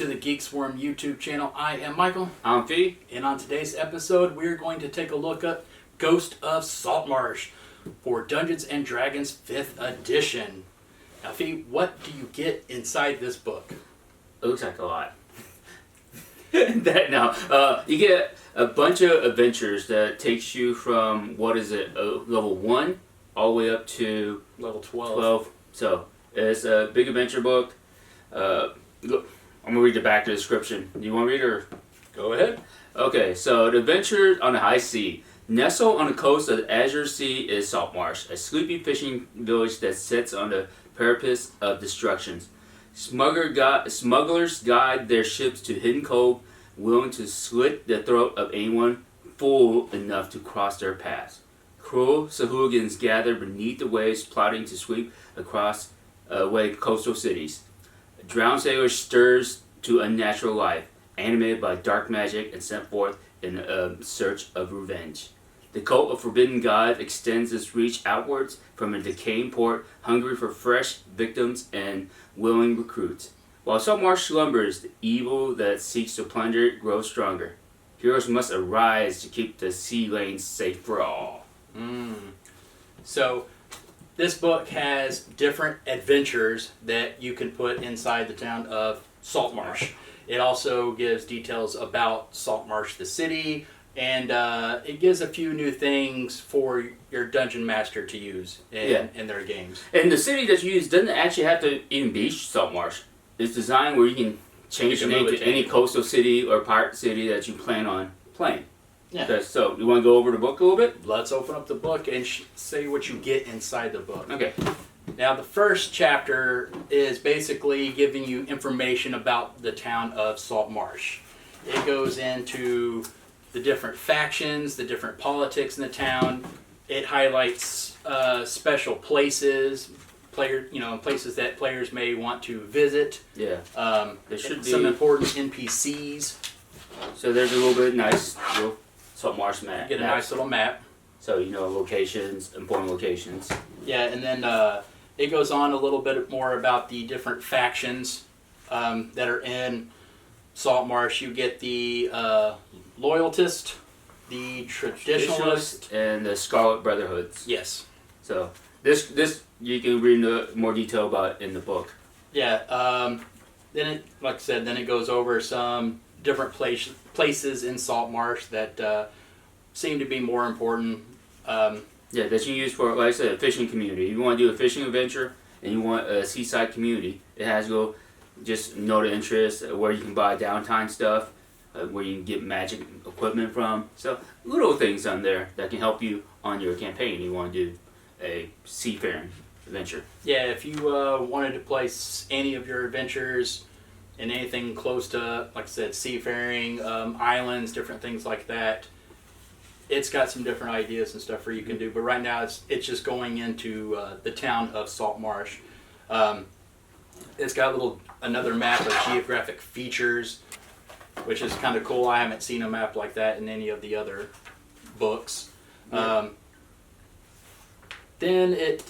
to the Geek Swarm YouTube channel. I am Michael. I'm Fee. And on today's episode, we're going to take a look at Ghosts of Saltmarsh for Dungeons & Dragons 5th edition. Now, Fee, what do you get inside this book? It looks like a lot. You get a bunch of adventures that takes you from, level 1 all the way up to level 12. So, it's a big adventure book. Look, I'm going to read the back of the description. Do you want to read it or? Go ahead. Okay, so the adventure on the high sea. Nestled on the coast of the Azure Sea is Saltmarsh, a sleepy fishing village that sits on the precipice of destructions. Smugglers guide their ships to hidden cove, willing to slit the throat of anyone fool enough to cross their paths. Cruel Sahugans gather beneath the waves, plotting to sweep across away coastal cities. A drowned sailor stirs to unnatural life, animated by dark magic and sent forth in a search of revenge. The cult of Forbidden God extends its reach outwards from a decaying port, hungry for fresh victims and willing recruits. While Saltmarsh slumbers, the evil that seeks to plunder it grows stronger. Heroes must arise to keep the sea lanes safe for all. So, this book has different adventures that you can put inside the town of Saltmarsh. It also gives details about Saltmarsh, the city, and it gives a few new things for your dungeon master to use in their games. And the city that you use doesn't actually have to even be Saltmarsh. It's designed where you can change the name to any coastal city or pirate city that you plan on playing. Yeah. Okay, so you want to go over the book a little bit? Let's open up the book and say what you get inside the book. Okay. Now, the first chapter is basically giving you information about the town of Saltmarsh. It goes into the different factions, the different politics in the town. It highlights special places, places that players may want to visit. Yeah. There should be some important NPCs. So there's a little bit nice little Saltmarsh map. Get a nice little map. So you know locations, important locations. Yeah, and then it goes on a little bit more about the different factions that are in Saltmarsh. You get the Loyalist, the Traditionalist, and the Scarlet Brotherhoods. Yes. So this you can read more detail about in the book. Yeah. Then it goes over some different places in Saltmarsh that seem to be more important. Yeah, that you use for, like I said, a fishing community. If you want to do a fishing adventure and you want a seaside community, it has to go just know the interest, where you can buy downtime stuff, where you can get magic equipment from. So little things on there that can help you on your campaign if you want to do a seafaring adventure. Yeah, if you wanted to place any of your adventures in anything close to, like I said, seafaring, islands, different things like that, it's got some different ideas and stuff where you can do. But right now it's just going into the town of Saltmarsh. It's got another map of geographic features, which is kind of cool. I haven't seen a map like that in any of the other books. Yeah. Then it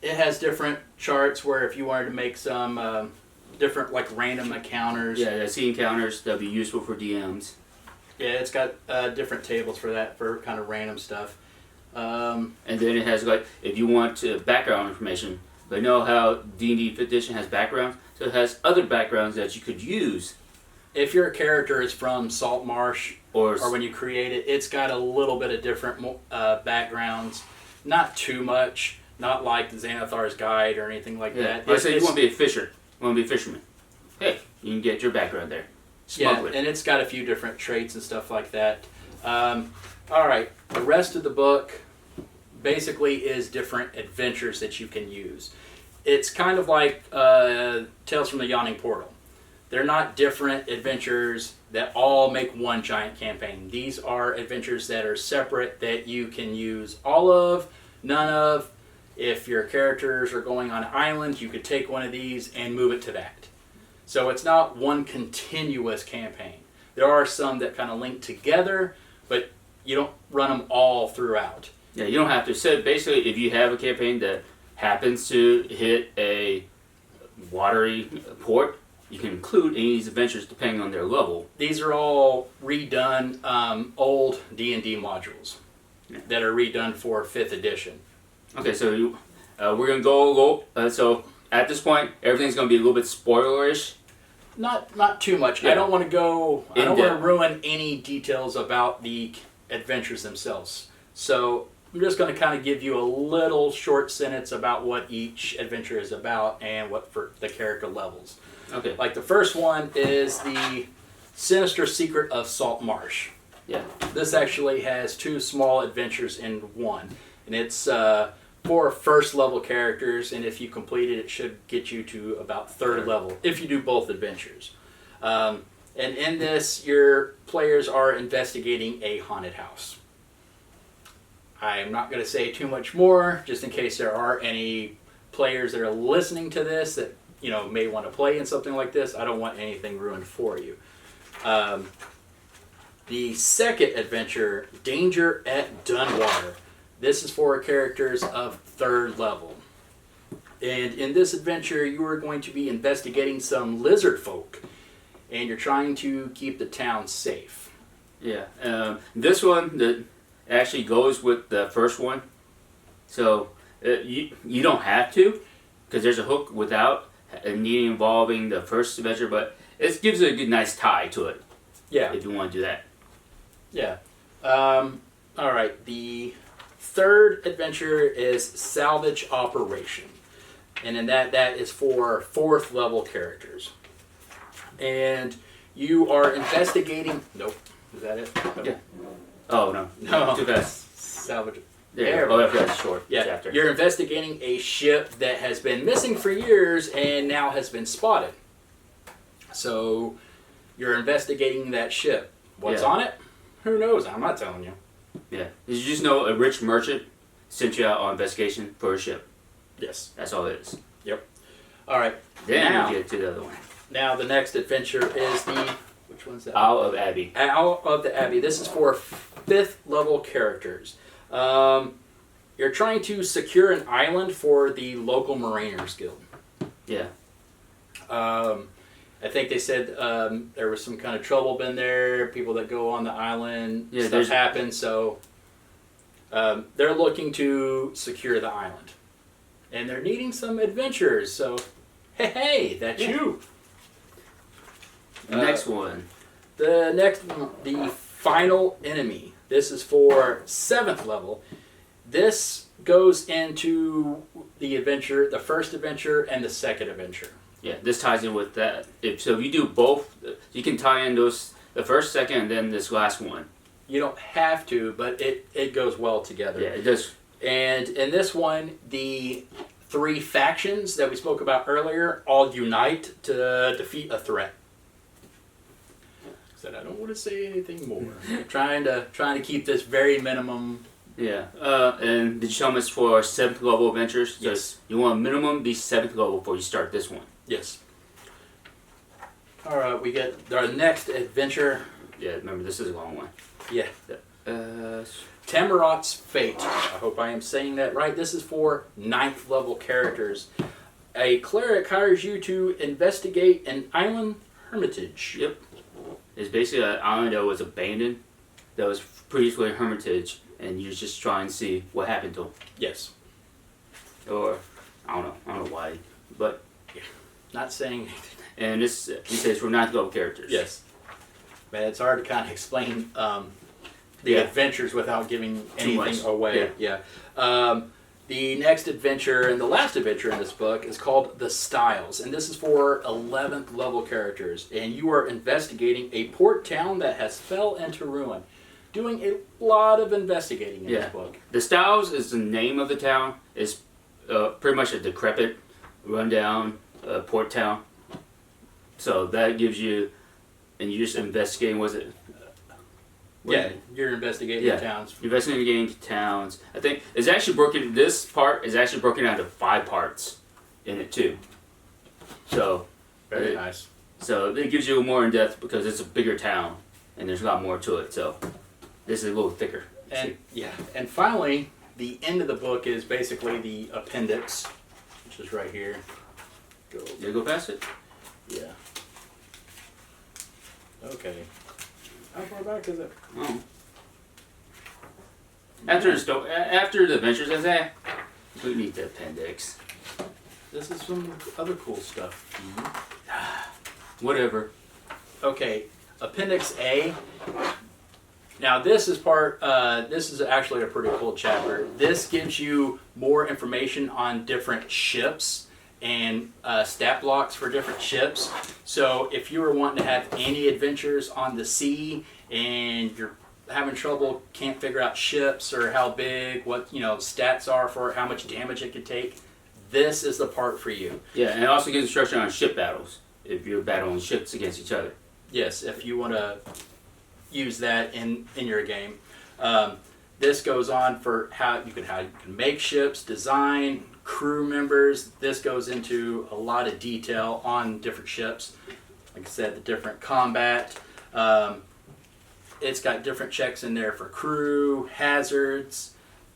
has different charts where if you wanted to make some different random encounters. Yeah, the sea encounters that'll be useful for DMs. Yeah, it's got different tables for that, for kind of random stuff. And then it has if you want background information, but know how D&D 5th edition has backgrounds, so it has other backgrounds that you could use. If your character is from Saltmarsh, or when you create it, it's got a little bit of different backgrounds. Not too much, not like Xanathar's Guide or anything like that. Let's say you want to be a fisher, you want to be a fisherman. Hey, you can get your background there. Smuggler. Yeah, and it's got a few different traits and stuff like that. All right, the rest of the book basically is different adventures that you can use. It's kind of like Tales from the Yawning Portal. They're not different adventures that all make one giant campaign. These are adventures that are separate that you can use all of, none of. If your characters are going on an island, you could take one of these and move it to that. So it's not one continuous campaign. There are some that kind of link together, but you don't run them all throughout. Yeah, you don't have to. So basically, if you have a campaign that happens to hit a watery port, you can include any of these adventures depending on their level. These are all redone old D&D modules that are redone for 5th edition. Okay, so we're gonna go a little. So at this point, everything's gonna be a little bit spoilerish. Not too much. Yeah. I don't want to go. I don't want to In-depth. ruin any details about the adventures themselves. So I'm just going to kind of give you a little short sentence about what each adventure is about and what for the character levels. Okay. Like the first one is the Sinister Secret of Saltmarsh. Yeah. This actually has 2 small adventures in one, and it's 4 first level characters, and if you complete it, it should get you to about 3rd level if you do both adventures. And in this, your players are investigating a haunted house. I'm not going to say too much more, just in case there are any players that are listening to this that may want to play in something like this. I don't want anything ruined for you. The second adventure, Danger at Dunwater. This is for characters of 3rd level. And in this adventure, you are going to be investigating some lizard folk. And you're trying to keep the town safe. Yeah. This one that actually goes with the first one. So you don't have to, because there's a hook without needing involving the first adventure, but it gives it a good, nice tie to it. Yeah. If you want to do that. Yeah. All right. The 3rd adventure is Salvage Operation. And in that is for 4th level characters. And you are investigating... Nope. Is that it? Nope. Yeah. Oh, no. No. Too fast. Salvage... There. Oh, that's short. Yeah. Chapter. You're investigating a ship that has been missing for years and now has been spotted. So you're investigating that ship. What's on it? Who knows? I'm not telling you. Yeah. Did you just know a rich merchant sent you out on investigation for a ship? Yes. That's all it is. Yep. All right. Then now, we get to the other one. Now the next adventure is the... Which one's that? Isle of Abbey. Isle of the Abbey. This is for 5th level characters. You're trying to secure an island for the local Mariners Guild. Yeah. I think they said there was some kind of trouble been there. People that go on the island, stuff happens. So they're looking to secure the island. And they're needing some adventurers. So, hey, that's you. The next one. The next one, the Final Enemy. This is for 7th level. This goes into the adventure, the first adventure and the second adventure. Yeah, this ties in with that. If you do both, you can tie in those, the first, second, and then this last one. You don't have to, but it goes well together. Yeah, it does. And in this one, the 3 factions that we spoke about earlier all unite to defeat a threat. I don't want to say anything more. I'm trying to keep this very minimum. Yeah. And did you tell them it's for 7th level adventures? Yes. You want a minimum be 7th level before you start this one. Yes. All right, we get our next adventure. Yeah, remember this is a long one. Yeah. Tamarot's Fate. I hope I am saying that right. This is for 9th level characters. A cleric hires you to investigate an island hermitage. Yep. It's basically an island that was abandoned, that was previously a hermitage, and you're just trying to see what happened to them. Yes. Or, I don't know why, but... Yeah. Not saying anything. And this, he says, for 9th level characters. Yes. Man, it's hard to kind of explain the adventures without giving anything away. Yeah. The next adventure and the last adventure in this book is called The Styles, and this is for 11th level characters. And you are investigating a port town that has fell into ruin. Doing a lot of investigating in this book. The Styles is the name of the town. It's pretty much a decrepit, rundown port town. So that gives you, and you're just investigating, You're investigating towns. Investigating towns. I think it's actually broken. This part is actually broken down to 5 parts in it too. So very nice. So it gives you more in depth because it's a bigger town and there's a lot more to it. So this is a little thicker. And finally, the end of the book is basically the appendix, which is right here. Did I go past it? Yeah. Okay. How far back is it? Oh. After the adventures, I say, we need the appendix. This is some other cool stuff. Whatever. Okay, Appendix A. Now this is part. This is actually a pretty cool chapter. This gives you more information on different ships and stat blocks for different ships. So if you were wanting to have any adventures on the sea and you're having trouble, can't figure out ships or how big, what stats are for it, how much damage it could take, this is the part for you. Yeah, and it also gives instruction on ship battles if you're battling ships against each other. Yes, if you want to use that in your game. This goes on for how you can make ships, design, crew members. This goes into a lot of detail on different ships. Like I said, the different combat. It's got different checks in there for crew, hazards,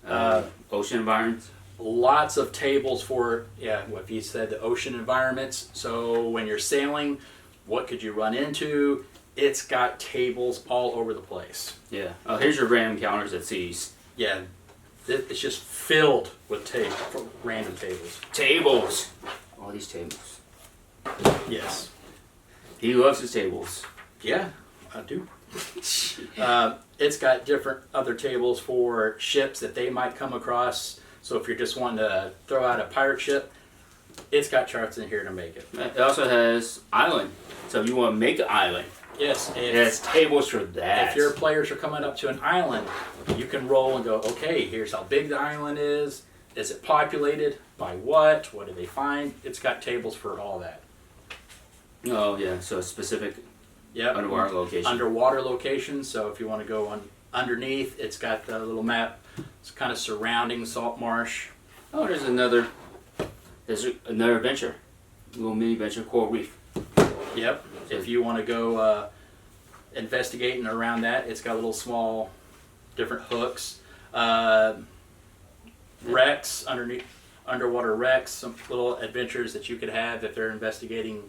Ocean environments. lots of tables for, what you said, the ocean environments. So when you're sailing, what could you run into? It's got tables all over the place. Yeah. Oh, here's your random encounters at seas. Yeah, it's just filled with random tables. Tables. All these tables. Yes. He loves his tables. Yeah, I do. It's got different other tables for ships that they might come across. So if you're just wanting to throw out a pirate ship, it's got charts in here to make it. It also has island. So if you want to make an island, Yes, it has tables for that. if your players are coming up to an island, you can roll and go, okay, here's how big the island is. Is it populated? By what? What do they find? It's got tables for all that. Oh yeah, so a specific Yep. underwater location. Underwater location. So if you want to go on underneath, it's got the little map. It's kind of surrounding Saltmarsh. Oh, there's another adventure. A little mini adventure, Coral Reef. Yep. If you want to go investigating around that, it's got little small different hooks. Wrecks, underwater wrecks, some little adventures that you could have if they're investigating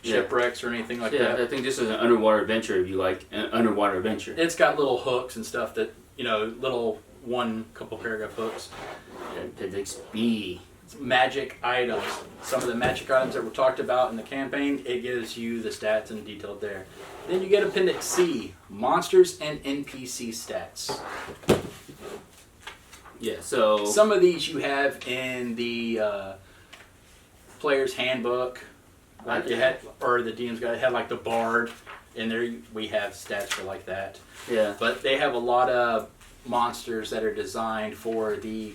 shipwrecks or anything like that. I think this is an underwater adventure if you like an underwater adventure. It's got little hooks and stuff that, little couple paragraph hooks. Appendix B. Magic items. Some of the magic items that were talked about in the campaign, it gives you the stats and detailed there. Then you get Appendix C, monsters and NPC stats. Yeah, so Some of these you have in the player's handbook, like you had, or the DM's guide had like the bard. In there we have stats for like that. yeah, But they have a lot of monsters that are designed for the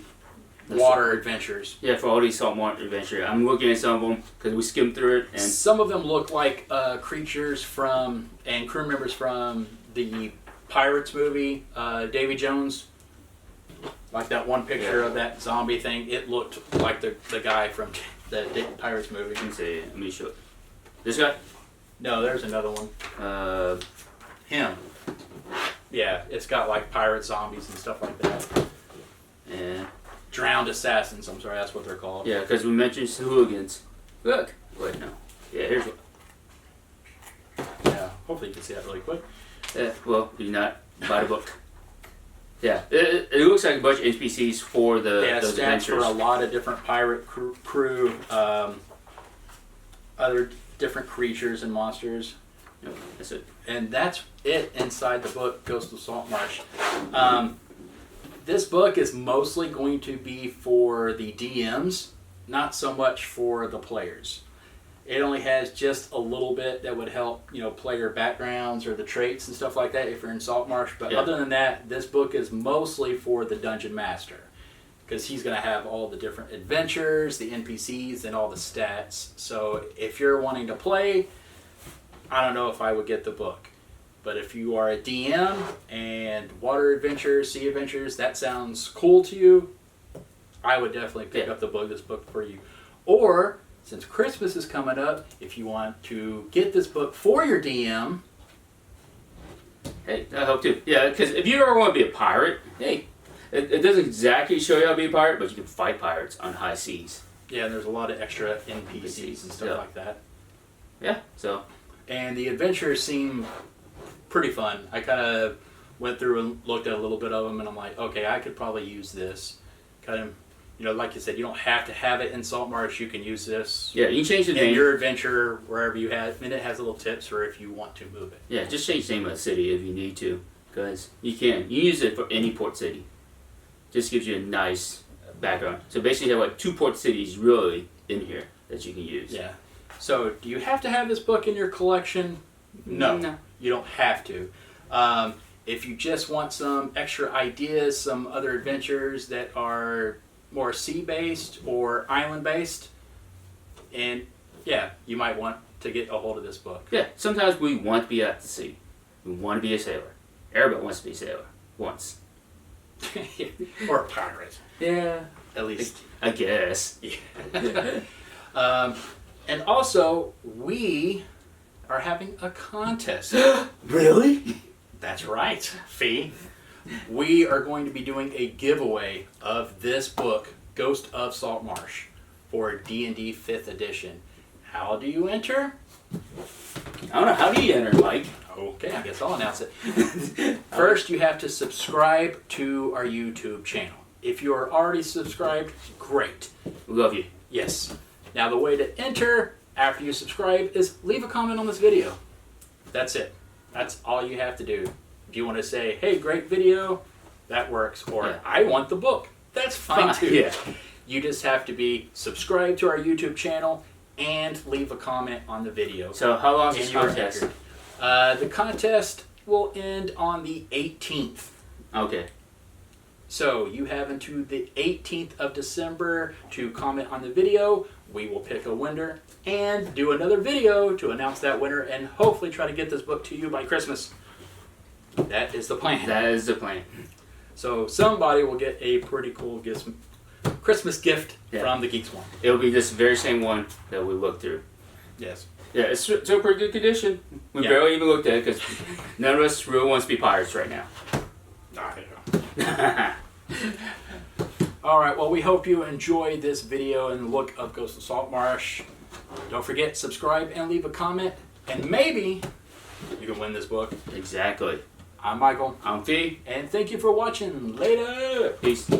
water adventures. yeah, for all these saltwater adventure. I'm looking at some of them because we skimmed through it, and Some of them look like creatures from and crew members from the Pirates movie, Davy Jones. Like that one picture of that zombie thing, it looked like the guy from the Pirates movie. let me see. Let me show it. This guy. No, there's another one. Him. Yeah, it's got like pirate zombies and stuff like that. Yeah, Drowned assassins. I'm sorry, that's what they're called. yeah, because we mentioned hooligans. Look. Wait, no. Yeah, here's what. Yeah. Hopefully you can see that really quick. Yeah, well, do not buy the book. Yeah, it looks like a bunch of NPCs for those stats adventures. for a lot of different pirate crew, other different creatures and monsters. Yep, that's it. And that's it inside the book, Ghosts of Saltmarsh. This book is mostly going to be for the DMs, not so much for the players. It only has just a little bit that would help, player backgrounds or the traits and stuff like that if you're in Saltmarsh. But Yeah. other than that, this book is mostly for the Dungeon Master, because he's going to have all the different adventures, the NPCs, and all the stats. So if you're wanting to play, I don't know if I would get the book. But if you are a DM and water adventures, sea adventures, that sounds cool to you, I would definitely pick up this book for you. Or, since Christmas is coming up, if you want to get this book for your DM, Hey, I hope too. Yeah, because if you ever want to be a pirate, hey, it doesn't exactly show you how to be a pirate, but you can fight pirates on high seas. yeah, there's a lot of extra NPCs and stuff Yeah. like that. Yeah. So. And the adventures seem pretty fun. I kind of went through and looked at a little bit of them, and I'm like, okay, I could probably use this. Kind of, like you said, you don't have to have it in Saltmarsh. You can use this. Yeah, you can change the in name. your adventure wherever you have, and it has little tips for if you want to move it. Yeah, just change the name of the city if you need to, because you can. You use it for any port city. Just gives you a nice background. So basically, you have like 2 port cities really in here that you can use. Yeah. So, do you have to have this book in your collection? No. You don't have to. If you just want some extra ideas, some other adventures that are more sea-based or island-based, and yeah, you might want to get a hold of this book. Yeah, sometimes we want to be at the sea. We want to be a sailor. Everybody wants to be a sailor. Once. Or a pirate. Yeah. At least. I guess. Yeah. And also, we are having a contest. Really? That's right, Fee. We are going to be doing a giveaway of this book, Ghosts of Saltmarsh, for D&D 5th edition. How do you enter? I don't know. How do you enter, Mike? Okay, I guess I'll announce it. First, you have to subscribe to our YouTube channel. If you are already subscribed, great. We love you. Yes. Now, the way to enter after you subscribe is leave a comment on this video. That's it. That's all you have to do. If you want to say, hey, great video, that works. Or, yeah. I want the book. That's fine, too. Yeah. You just have to be subscribed to our YouTube channel and leave a comment on the video. So how long is this contest? The contest will end on the 18th. Okay. So you have until the 18th of December to comment on the video. We will pick a winner and do another video to announce that winner and hopefully try to get this book to you by Christmas. That is the plan. That is the plan. So somebody will get a pretty cool Christmas gift from the Geeks one. It'll be this very same one that we looked through. Yes. Yeah, it's still pretty good condition. We barely even looked at it because none of us really wants to be pirates right now. All right, well, we hope you enjoyed this video and look of Ghosts of Saltmarsh. Don't forget, subscribe and leave a comment, and maybe you can win this book. Exactly. I'm Michael. I'm Fee. And thank you for watching. Later. Peace.